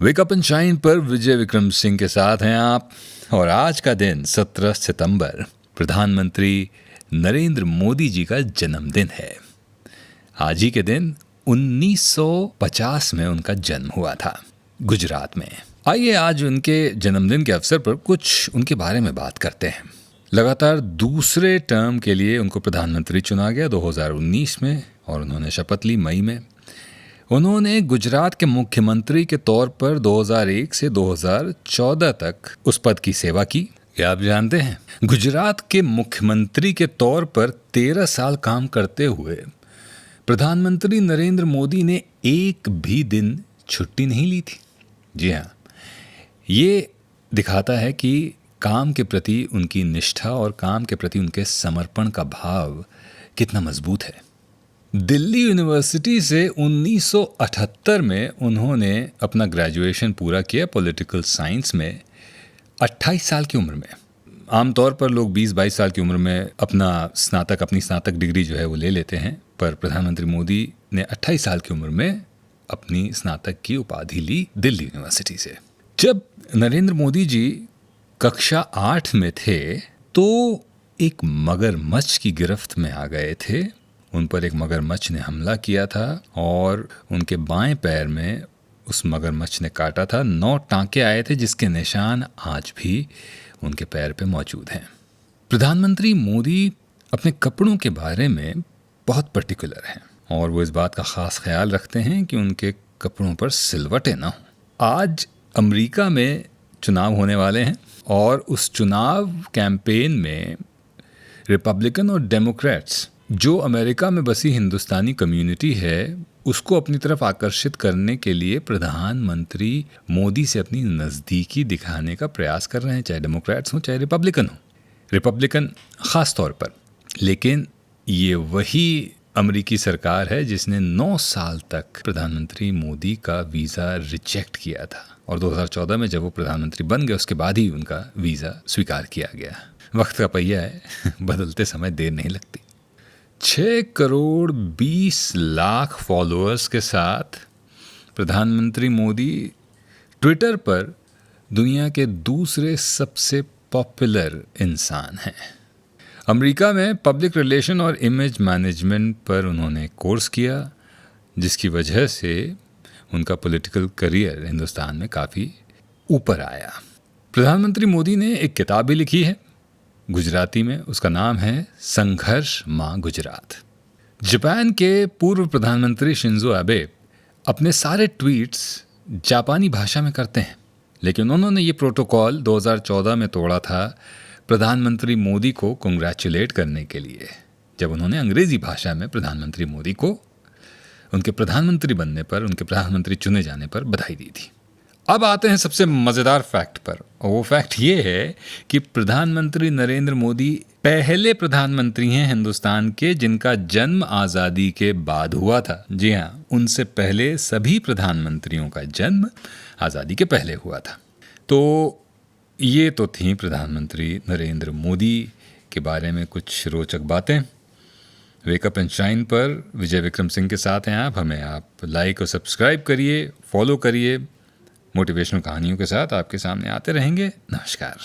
Wake up and shine पर विजय विक्रम सिंह के साथ हैं आप। और आज का दिन 17 सितंबर प्रधानमंत्री नरेंद्र मोदी जी का जन्मदिन है। आज ही के दिन 1950 में उनका जन्म हुआ था गुजरात में। आइए आज उनके जन्मदिन के अवसर पर कुछ उनके बारे में बात करते हैं। लगातार दूसरे टर्म के लिए उनको प्रधानमंत्री चुना गया 2019 में और उन्होंने शपथ ली मई में। उन्होंने गुजरात के मुख्यमंत्री के तौर पर 2001 से 2014 तक उस पद की सेवा की। क्या आप जानते हैं, गुजरात के मुख्यमंत्री के तौर पर 13 साल काम करते हुए प्रधानमंत्री नरेंद्र मोदी ने एक भी दिन छुट्टी नहीं ली थी। जी हाँ, ये दिखाता है कि काम के प्रति उनकी निष्ठा और काम के प्रति उनके समर्पण का भाव कितना मजबूत है। दिल्ली यूनिवर्सिटी से 1978 में उन्होंने अपना ग्रेजुएशन पूरा किया पॉलिटिकल साइंस में 28 साल की उम्र में। आमतौर पर लोग 20-22 साल की उम्र में अपनी स्नातक डिग्री जो है वो ले लेते हैं, पर प्रधानमंत्री मोदी ने 28 साल की उम्र में अपनी स्नातक की उपाधि ली दिल्ली यूनिवर्सिटी से। जब नरेंद्र मोदी जी कक्षा 8 में थे तो एक मगरमच्छ की गिरफ्त में आ गए थे। उन पर एक मगरमच्छ ने हमला किया था और उनके बाएं पैर में उस मगरमच्छ ने काटा था। 9 टांके आए थे जिसके निशान आज भी उनके पैर पे मौजूद हैं। प्रधानमंत्री मोदी अपने कपड़ों के बारे में बहुत पर्टिकुलर हैं और वो इस बात का ख़ास ख्याल रखते हैं कि उनके कपड़ों पर सिलवटें ना हों। आज अमेरिका में चुनाव होने वाले हैं और उस चुनाव कैंपेन में रिपब्लिकन और डेमोक्रेट्स, जो अमेरिका में बसी हिंदुस्तानी कम्युनिटी है, उसको अपनी तरफ आकर्षित करने के लिए प्रधानमंत्री मोदी से अपनी नज़दीकी दिखाने का प्रयास कर रहे हैं, चाहे डेमोक्रेट्स हों चाहे रिपब्लिकन हों। रिपब्लिकन ख़ास तौर पर। लेकिन ये वही अमेरिकी सरकार है जिसने 9 साल तक प्रधानमंत्री मोदी का वीज़ा रिजेक्ट किया था और 2014 में जब वो प्रधानमंत्री बन गए उसके बाद ही उनका वीज़ा स्वीकार किया गया। वक्त का पहिया है, बदलते समय देर नहीं लगती। 6 करोड़ 20 लाख फॉलोअर्स के साथ प्रधानमंत्री मोदी ट्विटर पर दुनिया के दूसरे सबसे पॉपुलर इंसान हैं। अमेरिका में पब्लिक रिलेशन और इमेज मैनेजमेंट पर उन्होंने कोर्स किया, जिसकी वजह से उनका पॉलिटिकल करियर हिंदुस्तान में काफ़ी ऊपर आया। प्रधानमंत्री मोदी ने एक किताब भी लिखी है गुजराती में, उसका नाम है संघर्ष माँ गुजरात। जापान के पूर्व प्रधानमंत्री शिंजो आबे अपने सारे ट्वीट्स जापानी भाषा में करते हैं, लेकिन उन्होंने ये प्रोटोकॉल 2014 में तोड़ा था प्रधानमंत्री मोदी को कंग्रेचुलेट करने के लिए, जब उन्होंने अंग्रेजी भाषा में प्रधानमंत्री मोदी को उनके प्रधानमंत्री बनने पर, उनके प्रधानमंत्री चुने जाने पर बधाई दी थी। अब आते हैं सबसे मज़ेदार फैक्ट पर, और वो फैक्ट ये है कि प्रधानमंत्री नरेंद्र मोदी पहले प्रधानमंत्री हैं हिंदुस्तान के जिनका जन्म आज़ादी के बाद हुआ था। जी हाँ, उनसे पहले सभी प्रधानमंत्रियों का जन्म आज़ादी के पहले हुआ था। तो ये तो थी प्रधानमंत्री नरेंद्र मोदी के बारे में कुछ रोचक बातें। वेक अप एंड शाइन पर विजय विक्रम सिंह के साथ हैं आप। हमें आप लाइक और सब्सक्राइब करिए, फॉलो करिए। मोटिवेशनल कहानियों के साथ आपके सामने आते रहेंगे। नमस्कार।